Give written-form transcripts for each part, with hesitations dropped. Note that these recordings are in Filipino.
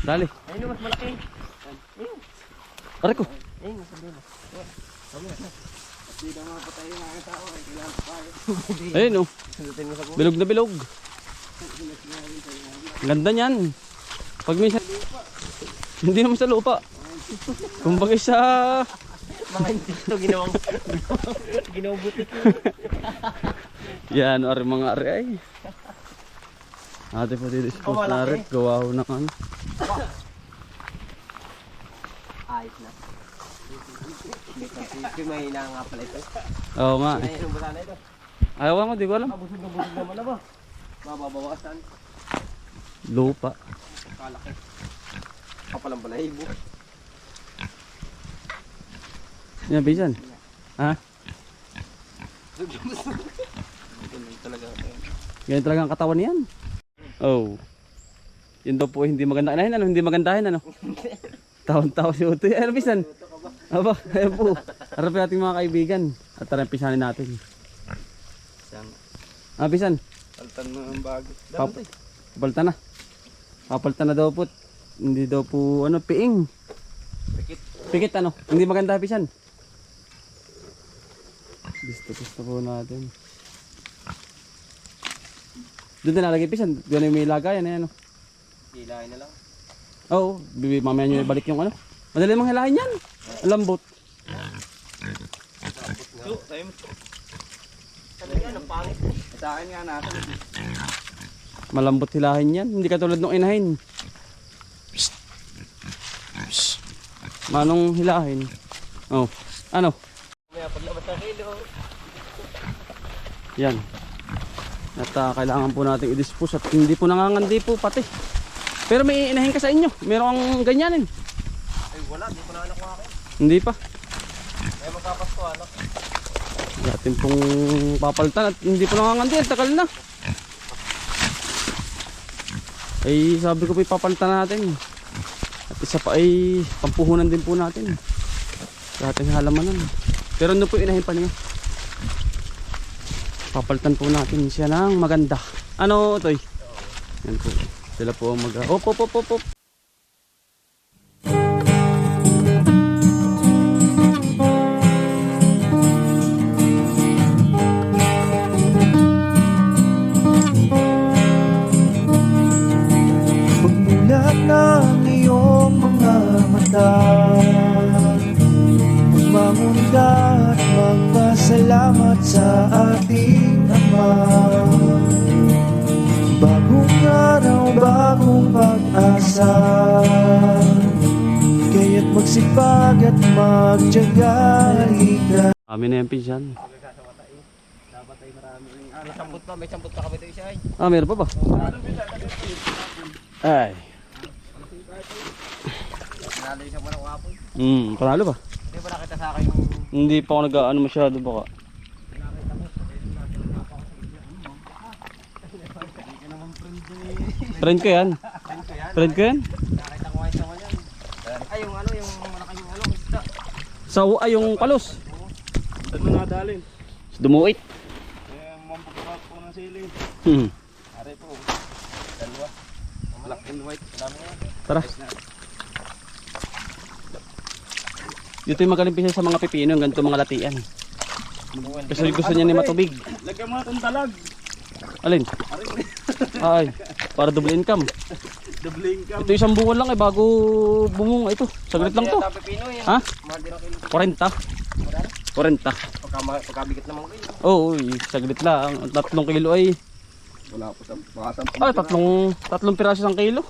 Dali. Ayun mas malaki. Aray ko. Ayun, mas malaki. Hindi na mapatay yung mga tao. Kailangan pa tayo. Ayun oh. Sundutin mo sa buhay. Bilog na bilog. Ganda niyan. Pag minsan... Hindi naman sa lupa. Kumbaga sa... Mga insekto ginawang butik. Yan, ari mga ari ay. Ate po dito spot na rin. Gawa ho ng ano. Ayos na. May hina nga pala ito. Oo nga. Ay, anong bata na ito? Ayaw mo, di ko alam. Busog naman na ba? Mababawasan. Lupa. Kalaki. Kapalang balahibo. Yan, bisan. Ha? Ganyan talaga ang katawan niyan. Oh. Yun daw po hindi maganda. Ano, hindi magandahin ano? Taon-taon si Utoy. Ano, bisan? Aba, ayun po. Harapin natin mga kaibigan. At tara, pisanin natin. Bisan. Paltan mo ang bago. Papaltan na. Papaltan na daw po. Hindi daw po, ano, piing. Pikit ano? Hindi maganda, pisan. Gusto po natin. Doon na nalagay pisan. Doon yung may lagayan ano. Hilahin na lang. Oo, mamaya nyo ibalik yung ano. Madali mang hilahin yan. Lambot. Ang pangit. Sa akin nga natin. Malambot hilahin yan. Hindi katulad nung inahin. Manong hilahin. Oh, ano? May paglabas ng kilo. Yan. At kailangan po natin i-dispose at hindi po nangangandi po pati. Pero may inahin ka sa inyo. Merong ganyanin. Ay wala, di ko na anak mga akin. Hindi pa. May magkapasko anak. Natin pong papalitan at hindi po nangangandi. Tagal na. Ay sabi ko po ipapalitan natin. At isa pa ay pampuhunan din po natin. Sa ating halamanan. Pero ano po inahin pa niya. Papalitan po natin siya ng maganda. Ano Toy? Yan po. Sila po ang mag... Op. Pagmulat ng iyong mga mata, magmamunda at magpasalamat sa ating Ama. Bagong araw, bagong pag-asa, kaya't magsipag at magtiyaga. Amin na yan pinsan. Dapat ay maraming. Samput pa, may samput pa kami ito isa ay. Meron pa ba? Ay. Nalo isang manang kapon. Panalo ba? Hindi ba nakita sa akin yung... Hindi pa ako nag-ano masyado baka. Friend ko yan. Friend ko yan. Nakita ko ngayon naman yan. Ay yung ano, yung malaki yung ano, isda. Ay yung palos. Saan mo nadalin? Dumuit. Yung mampapapap po ng sili. Hmm. Are po. Dalawa. Black and white. Dami yan. Tara. Dito yung magaling pisa sa mga pipino, yung ganito mga latian. Kasi gusto niya ni matubig. Lagyan mo itong dalag. Alin? Ay, para double income. Double income. Ito isang bunga lang eh, bago bumunga ito. Saglit lang to. Ha? Mahal din ang kilo. 40. 40. Pagkabigat naman kayo. Oo, saglit lang. 3 kilo ay... Wala po sa baka sa... Ay, tatlong piraso ng kilo.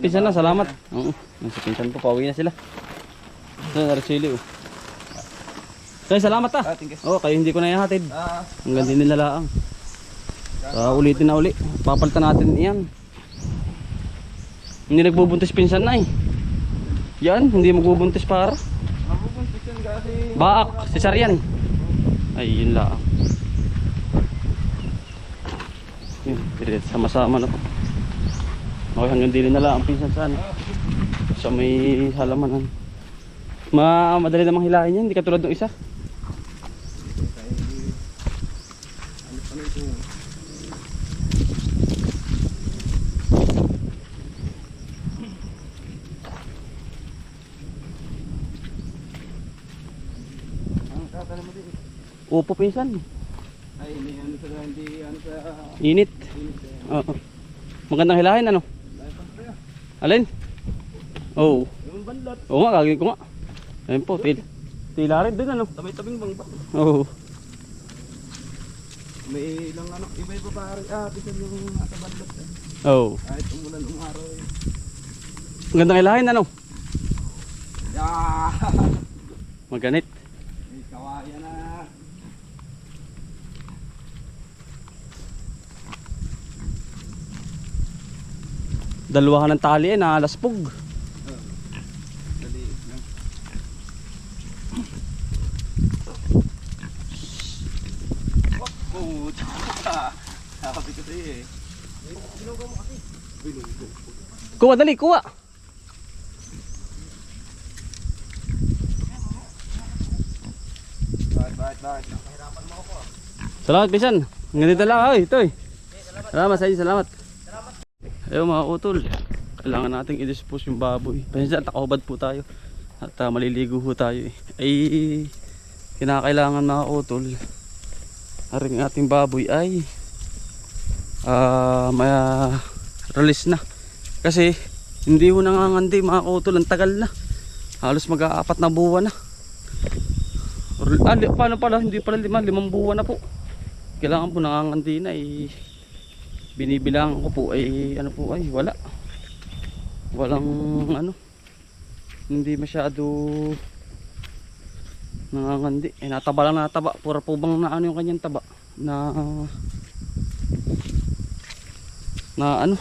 Pinsan na, salamat. Oo, sa pinsan po, pauwi na sila. Ito, narisili oh. Kaya salamat ah. Oo, kayo hindi ko na ihatid. Hanggang din nila laang. Ulitin na uli. Papalitan natin yan. Hindi nagbubuntis pinsan na eh. Yan, hindi magbubuntis para. Baak, cesarean. Ay, yun laang. Yun, sama-sama na po. Okay, hanggang dili na lang ang pinsan saan. Sa may halamanan. Madali namang hilahin yan, hindi katulad ng isa. ito. Ang kakala mo din. Upo pinsan. Ay, hindi ano sa hindi ano sa Init. Oo. Magandang hilahin ano? Alin? Oo. yung bandot. Oo nga, gagawin ko nga. Ayun po, tila rin din ano? Tabing bang ba? Oo. May ilang ano, iba-iba pa rin. Bisan yung nasa bandot. Oo. Kahit umulan umaraw eh. Magandang hilahin ano? Yeah! Maganit. May kawayan na. Dalawahan ng tali eh, nakalaspog. Dali lang. Oh, tsaka. Sabi ko sa'yo eh. Binugaw mo kasi. Binugaw. Kuha, dali, kuha. Bakit? Nakahirapan mo ako. Salamat, Bisan. Ganito lang, ay, ito eh. Salamat sa inyo, salamat. Ayun mga utol, kailangan nating i-dispose yung baboy. Pasensya, takahubad po tayo. At maliligo po tayo eh. Ay, kinakailangan mga utol, aring ating baboy ay release na. Kasi, hindi ho nangangandi mga utol, ang tagal na. Halos mag-aapat na buwan na. Paano pala? Hindi pala 5 buwan na po. Kailangan po nangangandi na eh. Binibilang ko po ay ano po ay walang ano, hindi masyado nangangandi eh, nataba lang nataba, pura po bang na ano yung kanyang taba na ano,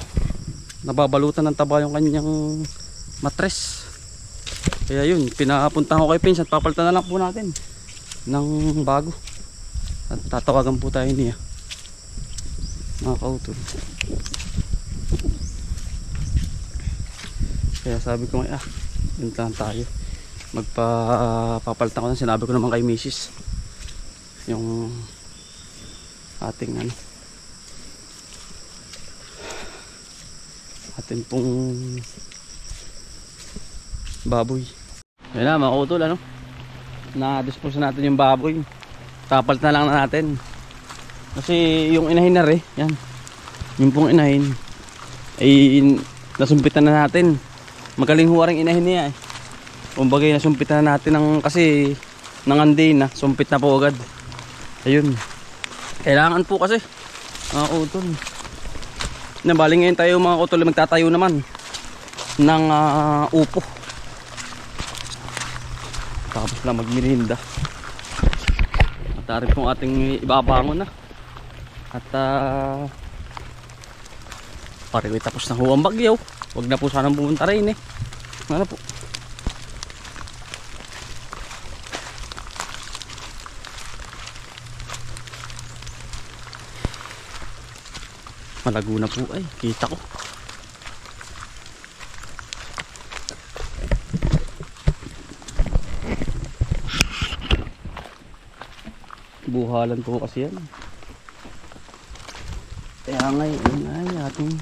nababalutan ng taba yung kanyang matres. Kaya yun, pinapuntahan ko kay Pins at papalitan na lang po natin ng bago at tatawagan po tayo niya mga kautol. Kaya sabi ko nga yun lang tayo, magpapalitan ko na. Sinabi ko naman kay Mrs. yung ating ano, ating pong baboy. Ayun na mga kautol, ano, na-dispose natin yung baboy, papalitan na lang natin. Kasi yung inahin na rin, yan. Yung pong inahin ay nasumpitan na natin. Magaling huwaring inahin niya eh. Kumbaga nasumpitan na natin ng, kasi nangandi na, sumpit na po agad. Ayun. Kailangan po kasi mga utol. Nabaling ngayon tayo mga utol, magtatayo naman ng upo. Tapos lang magmirinda. At pong ating ibabangon na. At pareho tapos na ho ang bagyo. Huwag na po sanang pumunta rin eh. Ano po, malago na po ay kita ko. Buhalan po kasi yan. Kaya ngayon ay ating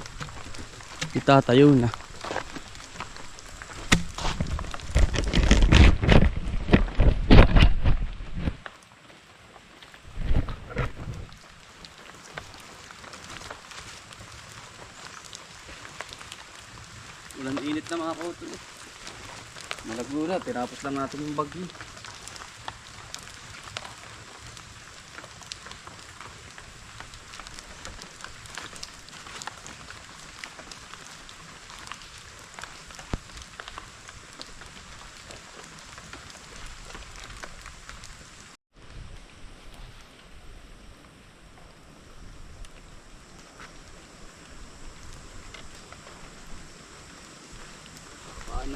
itatayo na. Ulan init na mga kautol. Malaglo na, tinapos lang natin yung bagyo. Na.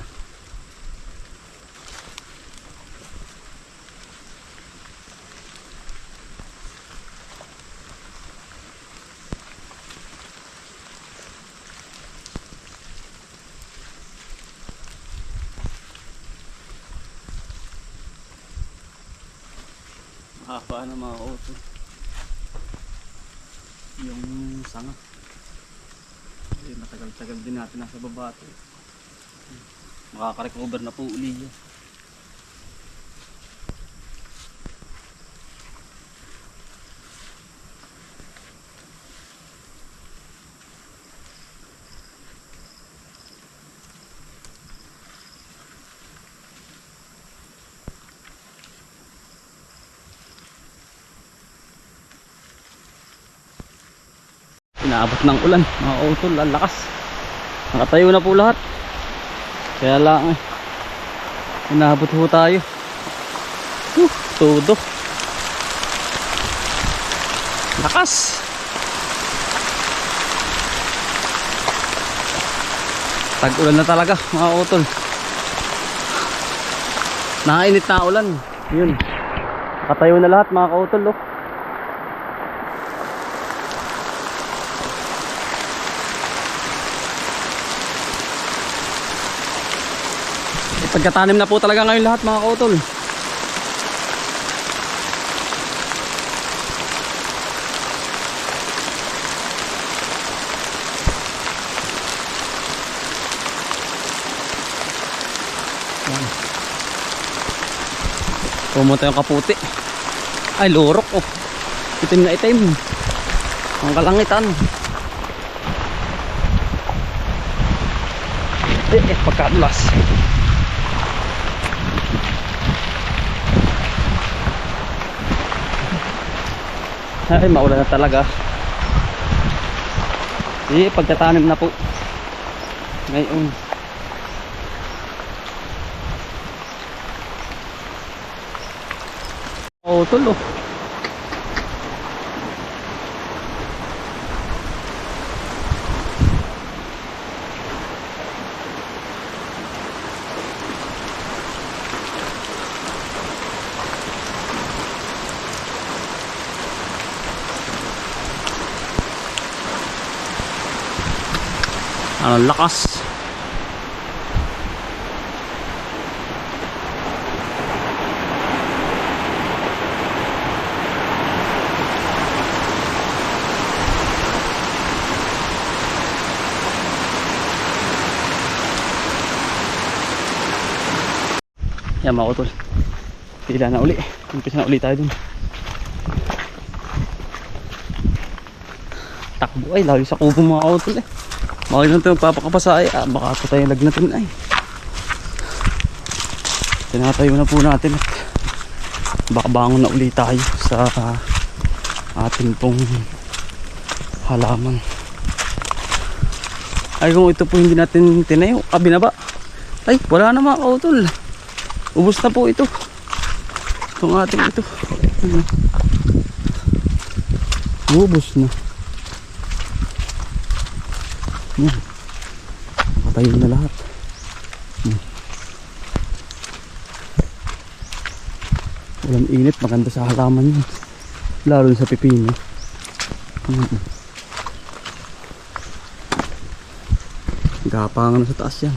Mahaba na mga auto. yung sanga. Eh, matagal-tagal din natin nasa baba ito. Makaka-recover na po uli yan. Inaabot ng ulan, mga utol, ang lakas. Nakatayo na po lahat. Kaya lang inaabot po tayo. Todo. Lakas. Tag-ulan na talaga, mga utol. Nakainit na ulan. Yun. Nakatayo na lahat, mga kautol, oh. Pagkatanim na po talaga ngayon lahat, mga kautol. Pumunta yung kaputi. Ay, lurok, oh. Itim na itim. Ang kalangitan. Pagkadulas. Ay, maulan na talaga. Pagkatanim na po ngayon. Tulo. Ang lakas. Yan, mga utol. Pila na uli. Umpisa na uli tayo dun. Takbo ay, lalo sa kubo, mga utol eh. Bakit nang ito magpapakapasay? Baka ito tayo lagnatin ay. Tinatayo na po natin at baka bangon na uli tayo sa ating pong halaman. Ay, kung ito po hindi natin tinayo, binaba. Ay, wala na, mga kautol. Ubus na po ito. Itong ating ito. Ubus na. Yan. Nakatayo na lahat. Walang init, maganda sa halaman yun. Lalo sa pipino. Gapangan na sa taas yan.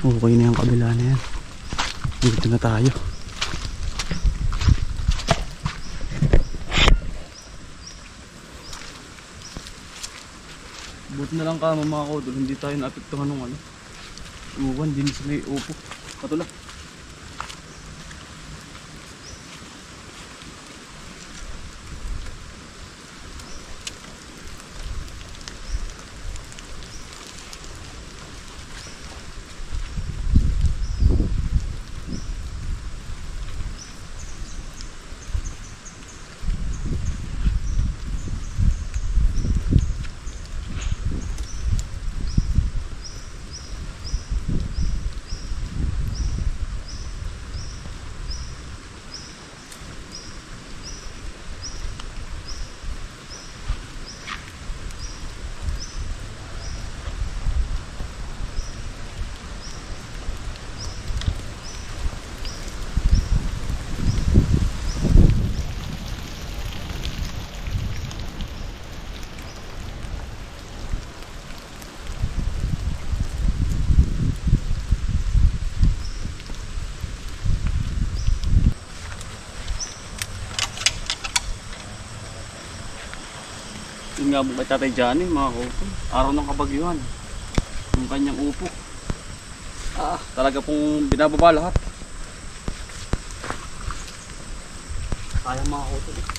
Okay na yung kabila na yan. Dito na tayo. Buti na lang kamo, mga kautol, hindi tayo naapektuhan ng uwan din sa may upo. Patula. Yun nga po kay Tatay Johnny, mga kautol. Araw ng kabagyuhan. Yung kanyang upo. Talaga pong binababa lahat. Sayang mga kautol.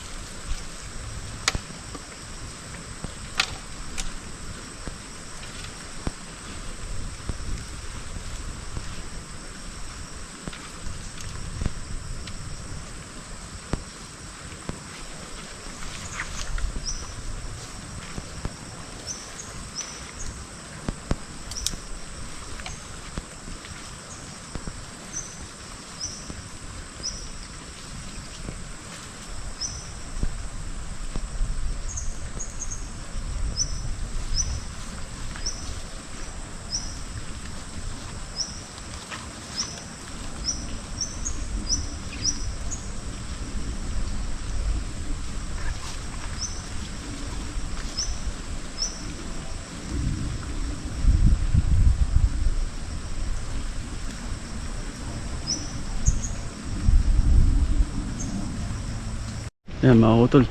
Yan mga kautol,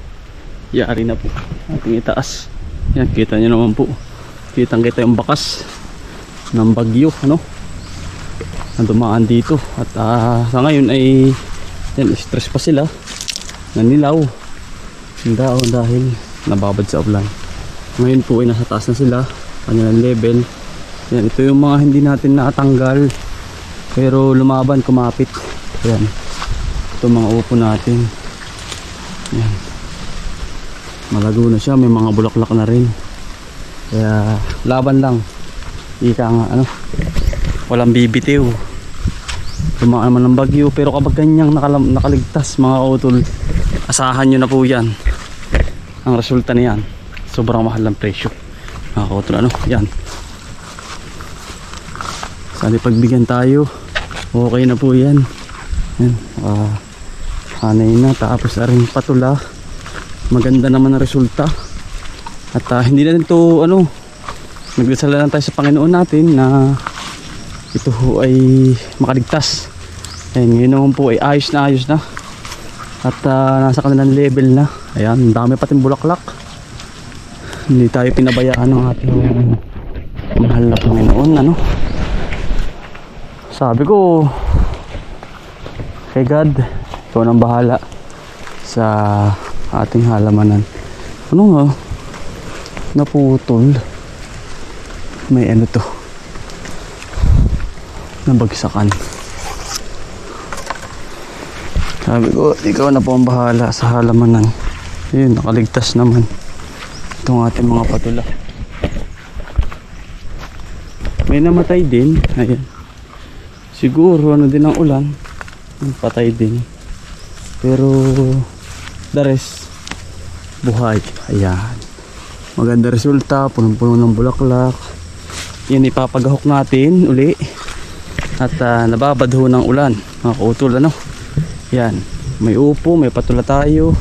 yari na po ating itaas. Yan, kita nyo naman po, kitang kita yung bakas ng bagyo, ano, na dumaan dito. At sa ngayon ay yan, stress pa sila, nanilaw yung daon dahil nababad sa ulan. Ngayon po ay nasa taas na sila, kanilang level. Yan, ito yung mga hindi natin natanggal pero lumaban, kumapit. Yan, ito mga upo natin. Yan. Malago na siya, may mga bulaklak na rin. Kaya laban lang. Ika nga ano, walang bibitiw. Tumaan naman ng bagyo, pero kapag ganyang nakaligtas mga kautol, asahan nyo na po yan. Ang resulta niyan, sobrang mahal ng presyo. Mga kautol, ano, yan. Sana pagbigyan tayo, okay na po yan. Yan, hanay na, tapos aring patula, maganda naman ang resulta. At hindi na rin ito ano, nagdasal lang tayo sa Panginoon natin na ito ay makaligtas. Ngayon naman po ay ayos na at nasa kanilang level na. Ayan, dami pating bulaklak. Hindi tayo pinabayaan ng ating mahal na Panginoon, ano. Sabi ko kay God, ikaw nang bahala sa ating halamanan. Ano nga? Naputol. May ano to? Nabagsakan. Sabi ko, ikaw na po ang bahala sa halamanan. Ayun, nakaligtas naman itong ating mga patula. May namatay din. Ayan. Siguro ano din ang ulan. Patay din. Pero the rest buhay. Ayan, maganda resulta, punong-puno ng bulaklak. Yan ipapagahok natin uli at nababadho ng ulan mga kautol, ano. Yan, may upo, may patula tayo.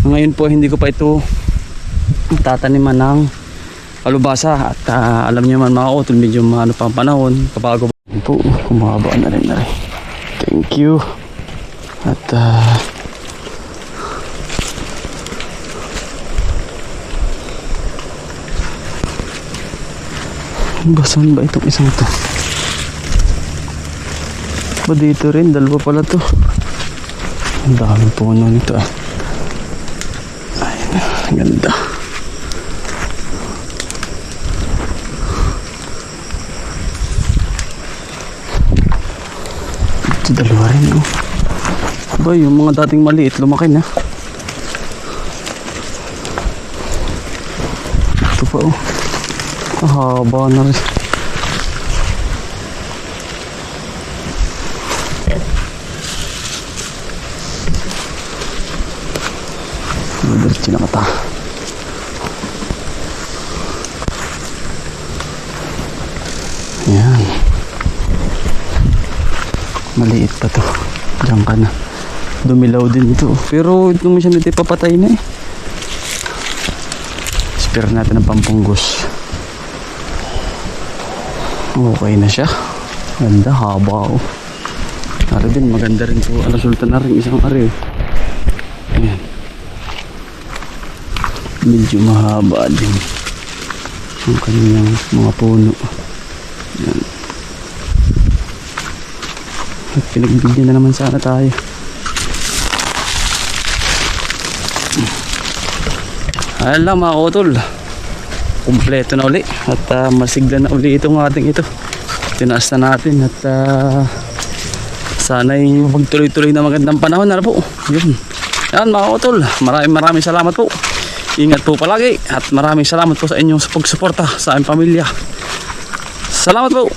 Ngayon po hindi ko pa ito tataniman ng kalubasa at alam niyo man mga kautol, medyo ano pa ang panahon, kabago po, kumaba na rin. Thank you. At basan ba itong isang to? Ba dito rin, dalawa pala to. Ang daming puno nito ah. Ayun, ganda. Ito dalawa rin oh. Ba, yung mga dating maliit, lumaki na. Ito pa oh. Haba na rin. Diretso na kata. Yan. Maliit pa to. Diyan ka na. Dumilaw din ito. Pero itong minsan ito papatay na eh. Spare natin ang pampunggos. Okay na siya. Ganda, haba oh. Ari din, maganda rin po. Resulta na rin isang ari. Ayan. medyo mahaba din ang kanyang mga puno. Yan. At pinagbigyan na naman sana tayo. Ayan lang mga utol, kumpleto na uli at masigla na uli itong ating ito. Tinaas na natin at sana'y magtuloy-tuloy na magandang panahon na po. Yun. Yan mga utol, maraming salamat po. Ingat po palagi at maraming salamat po sa inyong pagsuporta sa aming pamilya. Salamat po.